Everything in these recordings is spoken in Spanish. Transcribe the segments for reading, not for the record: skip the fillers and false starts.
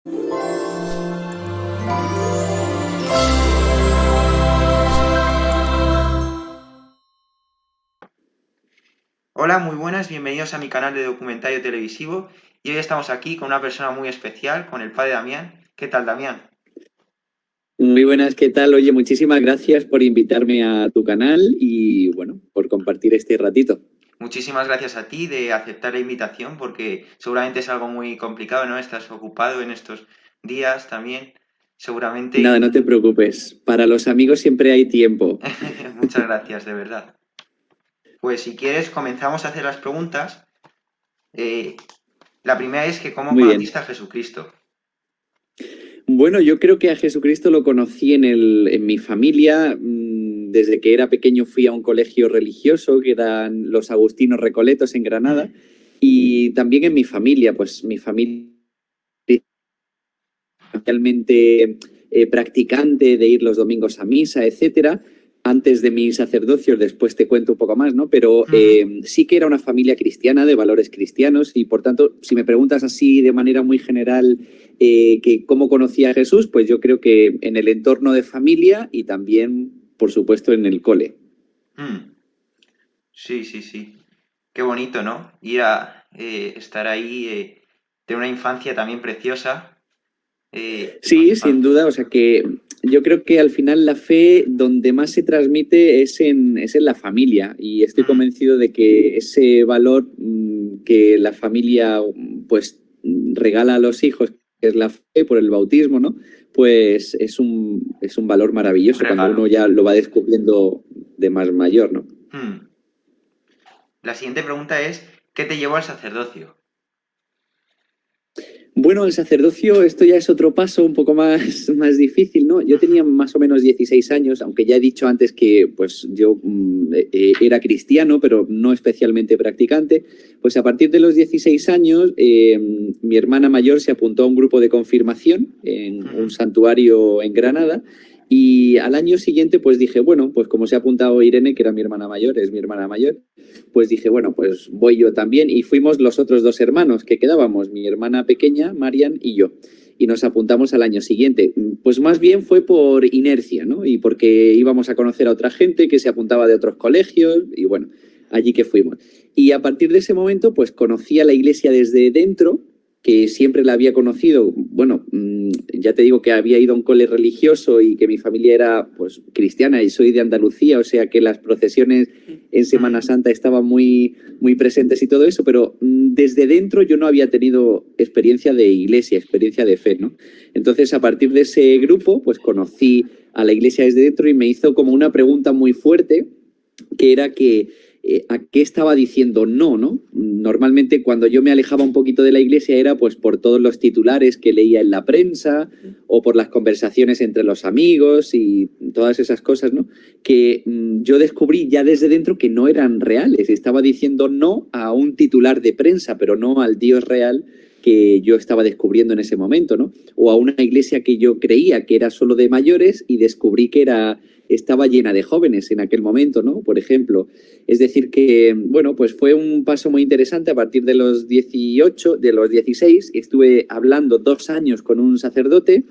Hola, muy buenas, bienvenidos a mi canal de documentario televisivo y hoy estamos aquí con una persona muy especial, con el padre Damián. ¿Qué tal, Damián? Muy buenas, ¿qué tal? Oye, muchísimas gracias por invitarme a tu canal y, bueno, por compartir este ratito. Muchísimas gracias a ti de aceptar la invitación porque seguramente es algo muy complicado, ¿no? Estás ocupado en estos días también, seguramente. Nada, no te preocupes. Para los amigos siempre hay tiempo. Muchas gracias, de verdad. Pues si quieres, comenzamos a hacer las preguntas. Eh, la primera es que ¿cómo Muy bien. conociste a Jesucristo? Bueno, yo creo que a Jesucristo lo conocí en mi familia. Desde que era pequeño fui a un colegio religioso, que eran los Agustinos Recoletos en Granada, Mm, y también en mi familia, pues mi familia realmente practicante de ir los domingos a misa, etcétera. Antes de mi sacerdocio, después te cuento un poco más, ¿no? Pero ujú. sí que era una familia cristiana, de valores cristianos, y por tanto, si me preguntas así de manera muy general que cómo conocí a Jesús, pues yo creo que en el entorno de familia y también, por supuesto, en el cole. Mm, sí, sí, sí. Qué bonito, ¿no? Ir a estar ahí, de una infancia también preciosa. Una Sí, sin infancia. duda, o sea que yo creo que al final la fe donde más se transmite es en la familia y estoy Mm, convencido de que ese valor que la familia pues regala a los hijos, que es la fe por el bautismo, ¿no? Pues es un valor un maravilloso cuando uno regalo. ya lo va descubriendo de más mayor, ¿no? Mm. La siguiente pregunta es, ¿qué te llevó al sacerdocio? Bueno, el sacerdocio, esto ya es otro paso un poco más, más difícil, ¿no? Yo tenía más o menos 16 años, aunque ya he dicho antes que pues, yo era cristiano, pero no especialmente practicante. Pues a partir de los 16 años, mi hermana mayor se apuntó a un grupo de confirmación en un Ujú. santuario en Granada. Y al año siguiente, pues dije, bueno, pues como se ha apuntado Irene, que era mi hermana mayor, es mi hermana mayor, pues dije, bueno, pues voy yo también. Y fuimos los otros dos hermanos que quedábamos, mi hermana pequeña, Marian, y yo. Y nos apuntamos al año siguiente. Pues más bien fue por inercia, ¿no? Y porque íbamos a conocer a otra gente que se apuntaba de otros colegios y bueno, allí que fuimos. Y a partir de ese momento, pues conocí a la iglesia desde dentro, que siempre la había conocido. Bueno, ya te digo que había ido a un cole religioso y que mi familia era pues cristiana y soy de Andalucía, o sea que las procesiones en Semana Mm, Santa estaban muy, muy presentes y todo eso, pero desde dentro yo no había tenido experiencia de iglesia, experiencia de fe, ¿no? Entonces, a partir de ese grupo, pues conocí a la iglesia desde dentro y me hizo como una pregunta muy fuerte, que era que a qué estaba diciendo no, ¿no? Normalmente cuando yo me alejaba un poquito de la iglesia era pues por todos los titulares que leía en la prensa o por las conversaciones entre los amigos y todas esas cosas, ¿no? Que yo descubrí ya desde dentro que no eran reales. Estaba diciendo no a un titular de prensa, pero no al Dios real que yo estaba descubriendo en ese momento, ¿no? O a una iglesia que yo creía que era solo de mayores y descubrí que estaba llena de jóvenes en aquel momento, ¿no? Por ejemplo. Es decir que, bueno, pues fue un paso muy interesante a partir de los 18, de los 16, estuve hablando 2 años con un sacerdote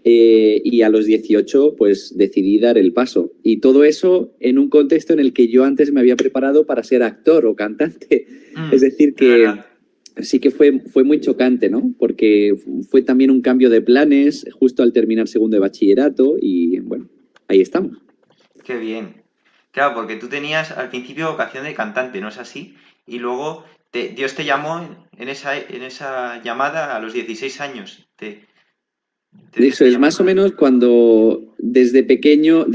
y a los 18 pues decidí dar el paso. Y todo eso en un contexto en el que yo antes me había preparado para ser actor o cantante. Es decir de verdad. que sí que fue muy chocante, ¿no? Porque fue también un cambio de planes justo al terminar segundo de bachillerato y bueno, ahí estamos. Qué bien. Claro, porque tú tenías al principio vocación de cantante, ¿no es así? Y luego Dios te llamó en esa llamada a los 16 años. Te dio Eso esa es más o llamada. menos cuando desde pequeño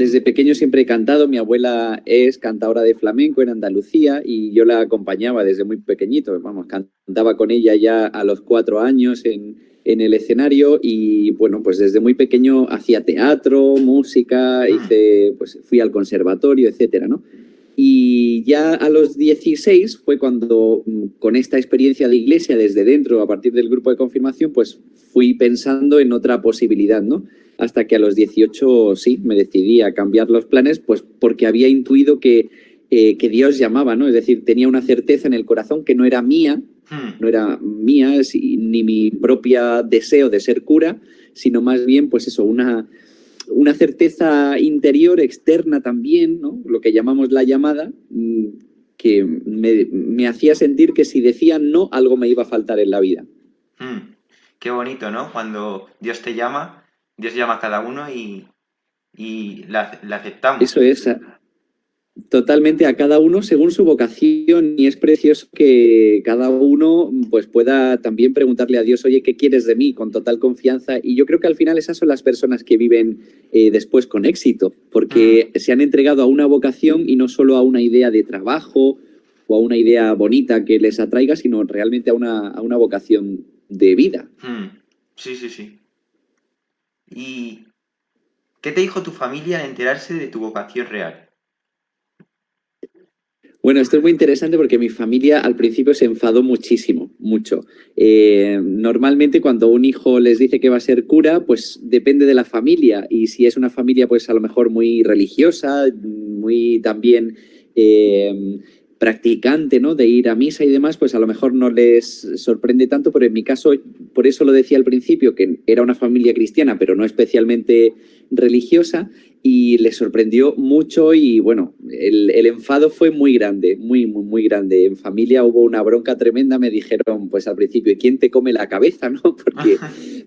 siempre he cantado. Mi abuela es cantadora de flamenco en Andalucía y yo la acompañaba desde muy pequeñito. Vamos, cantaba con ella ya a los 4 años en el escenario y bueno, pues desde muy pequeño hacía teatro, música, Mm, pues fui al conservatorio, etcétera, ¿no? Y ya a los 16 fue cuando, con esta experiencia de iglesia desde dentro, a partir del grupo de confirmación, pues fui pensando en otra posibilidad, ¿no? Hasta que a los 18 sí, me decidí a cambiar los planes, pues porque había intuido que Dios llamaba, ¿no? Es decir, tenía una certeza en el corazón que no era mía, Hmm, no era mía, ni mi propio deseo de ser cura, sino más bien, pues eso, una certeza interior, externa también, ¿no? Lo que llamamos la llamada, que me hacía sentir que si decía no, algo me iba a faltar en la vida. hmm. Qué bonito, ¿no? Cuando Dios te llama, Dios llama a cada uno y la Eso aceptamos. es totalmente a cada uno según su vocación y es precioso que cada uno pues pueda también preguntarle a Dios, oye, ¿qué quieres de mí? Con total confianza. Y yo creo que al final esas son las personas que viven después con éxito, Hmm, porque se han entregado a una vocación y no solo a una idea de trabajo o a una idea bonita que les atraiga, sino realmente a una vocación de vida. hmm. Sí, sí, sí. ¿Y qué te dijo tu familia al enterarse de tu vocación real? Bueno, esto es muy interesante porque mi familia al principio se enfadó muchísimo, mucho. Normalmente cuando un hijo les dice que va a ser cura, pues depende de la familia y si es una familia pues a lo mejor muy religiosa, muy también practicante, ¿no? De ir a misa y demás, pues a lo mejor no les sorprende tanto, pero en mi caso, por eso lo decía al principio, que era una familia cristiana, pero no especialmente religiosa y les sorprendió mucho y bueno, el enfado fue muy grande, muy grande. En familia hubo una bronca tremenda, me dijeron pues al principio, ¿y quién te come la cabeza? ¿No? Porque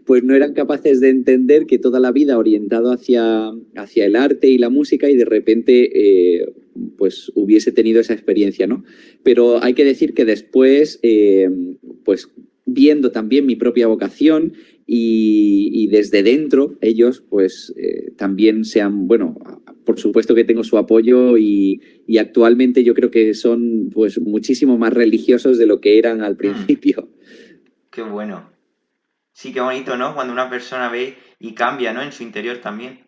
pues no eran capaces de entender que toda la vida orientado hacia el arte y la música y de repente pues hubiese tenido esa experiencia, ¿no? Pero hay que decir que después, pues viendo también mi propia vocación, y desde dentro ellos pues también sean, bueno, por supuesto que tengo su apoyo y actualmente yo creo que son pues muchísimo más religiosos de lo que eran al Hmm, principio. qué bueno. Sí, qué bonito, ¿no? Cuando una persona ve y cambia, ¿no? En su interior también.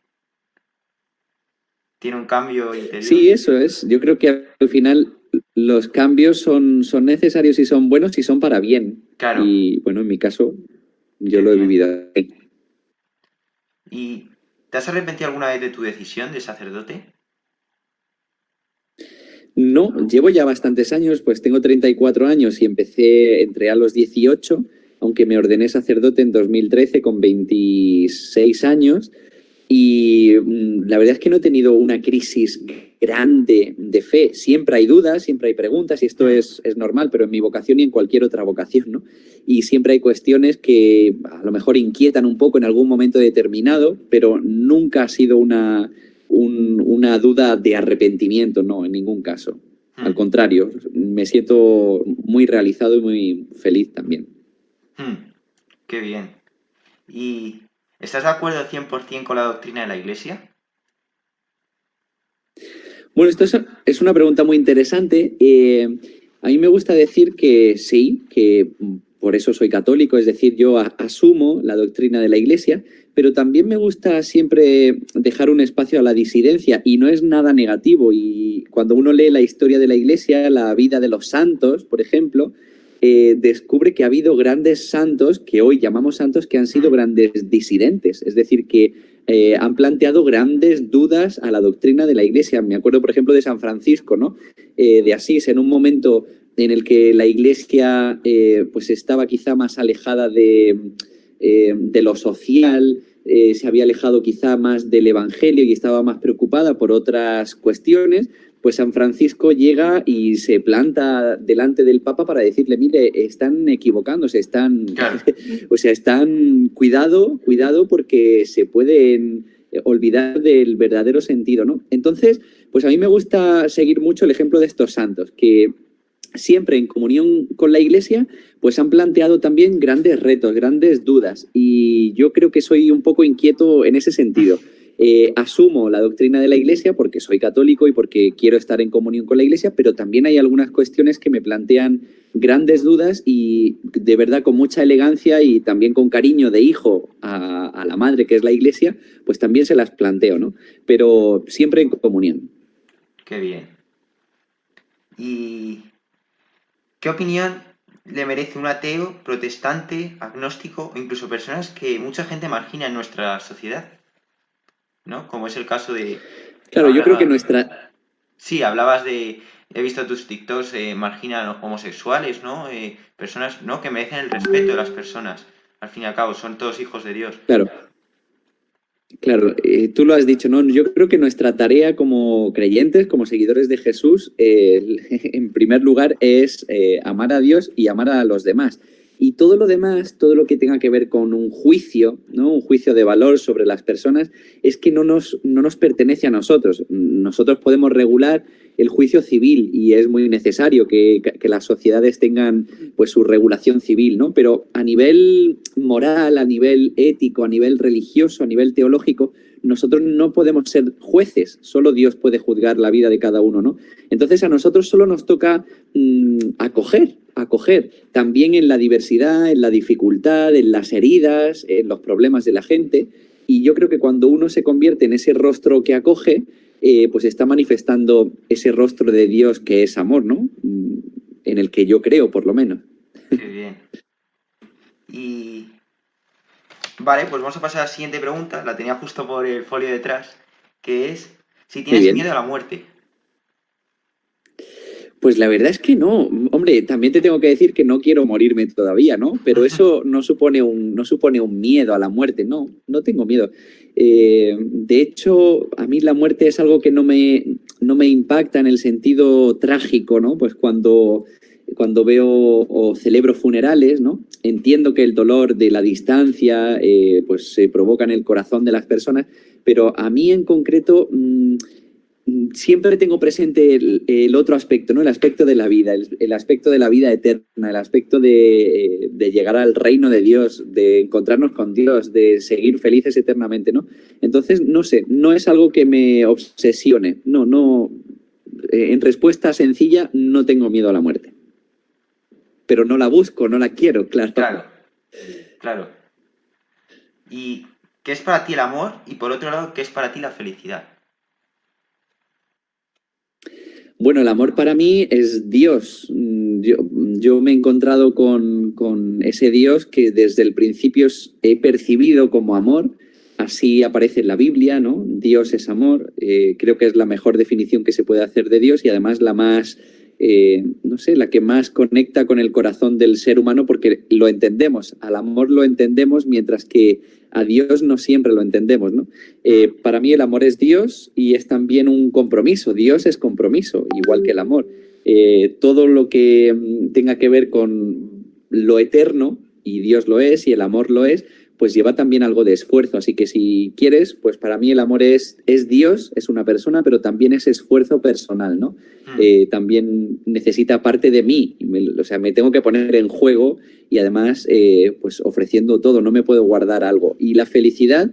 Tiene un cambio interior. Sí, eso es. Yo creo que al final los cambios son necesarios y son buenos y son para bien. Claro, Y bueno, en mi caso yo qué lo he bien. vivido así. ¿Y te has arrepentido alguna vez de tu decisión de sacerdote? No, llevo ya bastantes años, pues tengo 34 años y entré a los 18, aunque me ordené sacerdote en 2013 con 26 años. Y la verdad es que no he tenido una crisis grande de fe. Siempre hay dudas, siempre hay preguntas y esto Hmm, es normal, pero en mi vocación y en cualquier otra vocación, ¿no? Y siempre hay cuestiones que a lo mejor inquietan un poco en algún momento determinado, pero nunca ha sido una duda de arrepentimiento, no, en ningún caso. Al hmm, contrario, me siento muy realizado y muy feliz también. hmm. Qué bien. ¿Y estás de acuerdo 100% con la doctrina de la Iglesia? Bueno, es una pregunta muy interesante. A mí me gusta decir que sí, que por eso soy católico, es decir, yo asumo la doctrina de la Iglesia, pero también me gusta siempre dejar un espacio a la disidencia y no es nada negativo. Y cuando uno lee la historia de la Iglesia, la vida de los santos, por ejemplo, descubre que ha habido grandes santos que hoy llamamos santos que han sido Hmm, grandes disidentes, es decir, que han planteado grandes dudas a la doctrina de la Iglesia. Me acuerdo, por ejemplo, de San Francisco, ¿no? De Asís, en un momento en el que la Iglesia pues estaba quizá más alejada de lo social, se había alejado quizá más del Evangelio y estaba más preocupada por otras cuestiones, pues San Francisco llega y se planta delante del Papa para decirle, mire, están equivocándose, claro. o sea, cuidado porque se pueden olvidar del verdadero sentido, ¿no? Entonces, pues a mí me gusta seguir mucho el ejemplo de estos santos, que siempre en comunión con la Iglesia, pues han planteado también grandes retos, grandes dudas, y yo creo que soy un poco inquieto en ese sentido. Asumo la doctrina de la Iglesia porque soy católico y porque quiero estar en comunión con la Iglesia, pero también hay algunas cuestiones que me plantean grandes dudas y de verdad con mucha elegancia y también con cariño de hijo a la madre que es la Iglesia, pues también se las planteo, ¿no? Pero siempre en comunión. Qué bien. ¿Y qué opinión le merece un ateo, protestante, agnóstico o incluso personas que mucha gente margina en nuestra sociedad? ¿No? Como es el caso de... Claro, yo creo que Hablaba... nuestra... Sí, hablabas de he visto tus TikToks, marginan homosexuales, ¿no? Personas, ¿no? Que merecen el respeto de las personas. Al fin y al cabo, son todos hijos de Dios. Claro. Claro, tú lo has dicho, ¿no? Yo creo que nuestra tarea como creyentes, como seguidores de Jesús, en primer lugar es amar a Dios y amar a los demás. Y todo lo demás, todo lo que tenga que ver con un juicio, ¿no? Un juicio de valor sobre las personas, es que no nos pertenece a nosotros. Nosotros podemos regular el juicio civil y es muy necesario que las sociedades tengan pues su regulación civil, ¿no? Pero a nivel moral, a nivel ético, a nivel religioso, a nivel teológico, nosotros no podemos ser jueces, solo Dios puede juzgar la vida de cada uno, ¿no? Entonces a nosotros solo nos toca acoger también en la diversidad, en la dificultad, en las heridas, en los problemas de la gente. Y yo creo que cuando uno se convierte en ese rostro que acoge, pues está manifestando ese rostro de Dios que es amor, ¿no? En el que yo creo, por lo menos. Qué bien. Y vale, pues vamos a pasar a la siguiente pregunta. La tenía justo por el folio detrás, que es si tienes miedo a la muerte. Pues la verdad es que no. Hombre, también te tengo que decir que no quiero morirme todavía, ¿no? Pero eso no supone un miedo a la muerte, no tengo miedo. De hecho, a mí la muerte es algo que no me impacta en el sentido trágico, ¿no? Pues cuando veo o celebro funerales, ¿no? Entiendo que el dolor de la distancia pues se provoca en el corazón de las personas, pero a mí en concreto siempre tengo presente el otro aspecto, ¿no? El aspecto de la vida, el aspecto de la vida eterna, el aspecto de llegar al reino de Dios, de encontrarnos con Dios, de seguir felices eternamente, ¿no? Entonces, no sé, no es algo que me obsesione, no. En respuesta sencilla, no tengo miedo a la muerte. Pero no la busco, no la quiero, claro. Claro. ¿Y qué es para ti el amor? Y por otro lado, ¿qué es para ti la felicidad? Bueno, el amor para mí es Dios. Yo me he encontrado con ese Dios que desde el principio he percibido como amor. Así aparece en la Biblia, ¿no? Dios es amor. Creo que es la mejor definición que se puede hacer de Dios y además la más, no sé, la que más conecta con el corazón del ser humano porque lo entendemos. Al amor lo entendemos mientras que a Dios no siempre lo entendemos, ¿no? Para mí el amor es Dios y es también un compromiso. Dios es compromiso, igual que el amor. Todo lo que tenga que ver con lo eterno, y Dios lo es y el amor lo es, pues lleva también algo de esfuerzo. Así que si quieres, pues para mí el amor es Dios, es una persona, pero también es esfuerzo personal, ¿no? También necesita parte de mí, o sea, me tengo que poner en juego y además pues ofreciendo todo, no me puedo guardar algo. Y la felicidad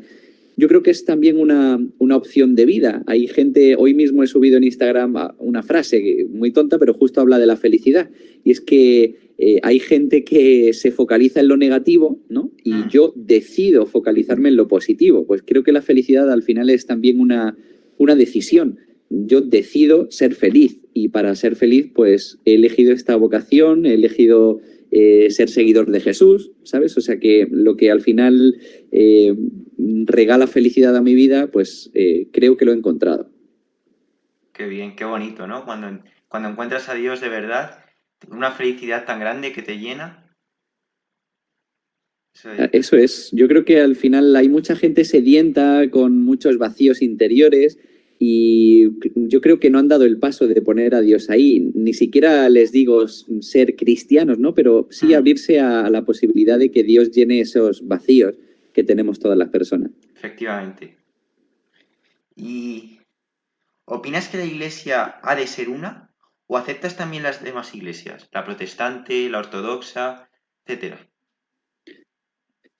yo creo que es también una opción de vida. Hay gente, hoy mismo he subido en Instagram una frase muy tonta, pero justo habla de la felicidad. Y es que hay gente que se focaliza en lo negativo, ¿no? Y yo decido focalizarme en lo positivo. Pues creo que la felicidad al final es también una decisión. Yo decido ser feliz y para ser feliz pues he elegido esta vocación, he elegido ser seguidor de Jesús, ¿sabes? O sea que lo que al final regala felicidad a mi vida, pues creo que lo he encontrado. Qué bien, qué bonito, ¿no? Cuando encuentras a Dios de verdad, una felicidad tan grande que te llena. Eso es. Yo creo que al final hay mucha gente sedienta con muchos vacíos interiores y yo creo que no han dado el paso de poner a Dios ahí. Ni siquiera les digo ser cristianos, ¿no? Pero sí abrirse a la posibilidad de que Dios llene esos vacíos que tenemos todas las personas. Efectivamente. ¿Y opinas que la iglesia ha de ser una? ¿O aceptas también las demás iglesias? La protestante, la ortodoxa, etcétera.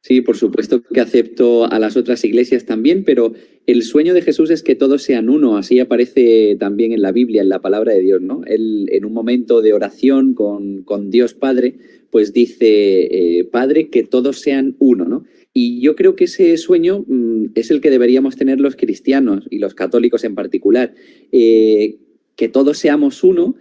Sí, por supuesto que acepto a las otras iglesias también, pero el sueño de Jesús es que todos sean uno, así aparece también en la Biblia, en la palabra de Dios, ¿no? Él en un momento de oración con Dios Padre, pues dice, Padre, que todos sean uno, ¿no? Y yo creo que ese sueño es el que deberíamos tener los cristianos y los católicos en particular, que todos seamos uno.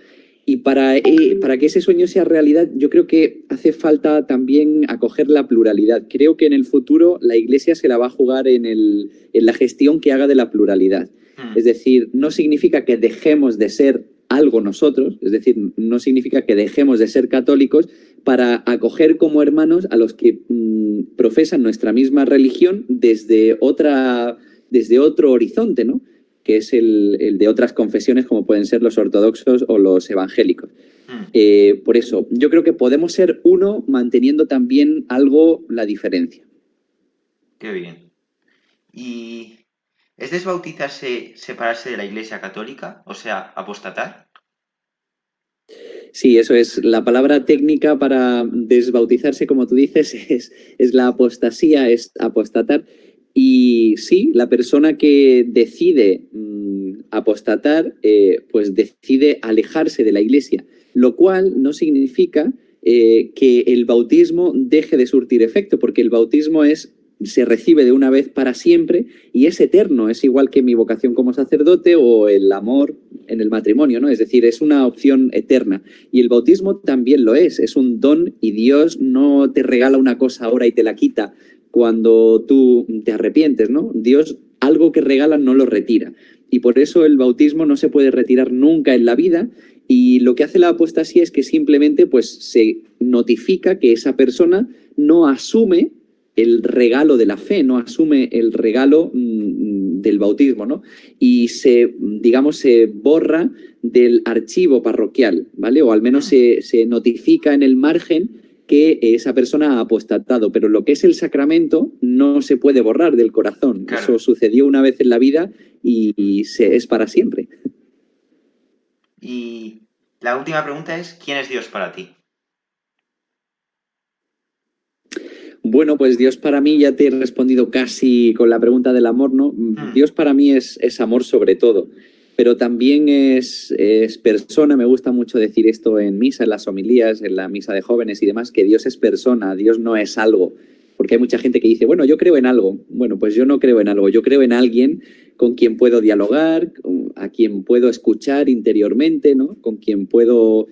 Y para que ese sueño sea realidad, yo creo que hace falta también acoger la pluralidad. Creo que en el futuro la Iglesia se la va a jugar en la gestión que haga de la pluralidad. Es decir, no significa que dejemos de ser algo nosotros, es decir, no significa que dejemos de ser católicos para acoger como hermanos a los que profesan nuestra misma religión desde otro horizonte, ¿no? Que es el de otras confesiones como pueden ser los ortodoxos o los evangélicos. Por eso, yo creo que podemos ser uno manteniendo también algo la diferencia. Qué bien. ¿Y es desbautizarse, separarse de la Iglesia Católica? O sea, apostatar. Sí, eso es. La palabra técnica para desbautizarse, como tú dices, es la apostasía, es apostatar. Y sí, la persona que decide apostatar, pues decide alejarse de la Iglesia, lo cual no significa que el bautismo deje de surtir efecto, porque el bautismo se recibe de una vez para siempre y es eterno, es igual que mi vocación como sacerdote o el amor en el matrimonio, ¿no? Es decir, es una opción eterna. Y el bautismo también lo es un don y Dios no te regala una cosa ahora y te la quita cuando tú te arrepientes, ¿no? Dios algo que regala no lo retira. Y por eso el bautismo no se puede retirar nunca en la vida y lo que hace la apostasía es que simplemente pues, se notifica que esa persona no asume el regalo de la fe, no asume el regalo del bautismo, ¿no? Y se borra del archivo parroquial, ¿vale? O al menos se notifica en el margen que esa persona ha apostatado, pero lo que es el sacramento no se puede borrar del corazón. Claro. Eso sucedió una vez en la vida y es para siempre. Y la última pregunta es, ¿quién es Dios para ti? Bueno, pues Dios para mí, ya te he respondido casi con la pregunta del amor, ¿no? Dios para mí es amor sobre todo, pero también es persona. Me gusta mucho decir esto en misa, en las homilías, en la misa de jóvenes y demás, que Dios es persona, Dios no es algo. Porque hay mucha gente que dice, bueno, yo creo en algo. Bueno, pues yo no creo en algo, yo creo en alguien con quien puedo dialogar, a quien puedo escuchar interiormente, ¿no? Con quien puedo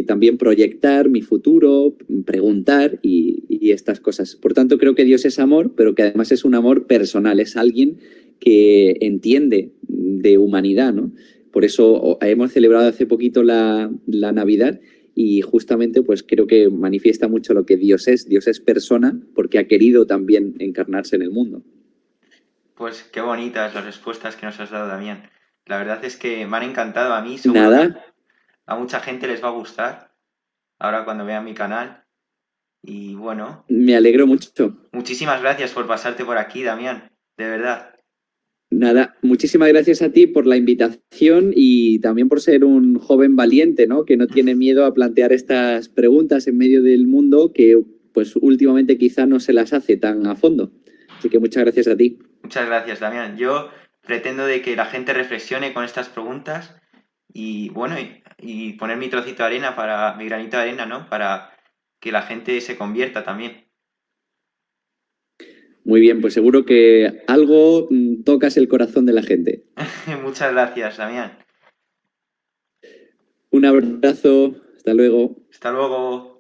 también proyectar mi futuro, preguntar y estas cosas. Por tanto, creo que Dios es amor, pero que además es un amor personal, es alguien que entiende de humanidad, ¿no? Por eso hemos celebrado hace poquito la Navidad y justamente pues creo que manifiesta mucho lo que Dios es. Dios es persona porque ha querido también encarnarse en el mundo. Pues qué bonitas las respuestas que nos has dado, Damián. La verdad es que me han encantado a mí, seguro Nada. que a mucha gente les va a gustar ahora cuando vean mi canal. Y bueno, Me alegro mucho. muchísimas gracias por pasarte por aquí, Damián, de verdad. Nada, muchísimas gracias a ti por la invitación y también por ser un joven valiente, ¿no? Que no tiene miedo a plantear estas preguntas en medio del mundo que pues últimamente quizá no se las hace tan a fondo. Así que muchas gracias a ti. Muchas gracias, Damián. Yo pretendo de que la gente reflexione con estas preguntas y bueno, y poner mi trocito de arena para, mi granito de arena, ¿no? Para que la gente se convierta también. Muy bien, pues seguro que algo tocas el corazón de la gente. Muchas gracias, Damián. Un abrazo, hasta luego. Hasta luego.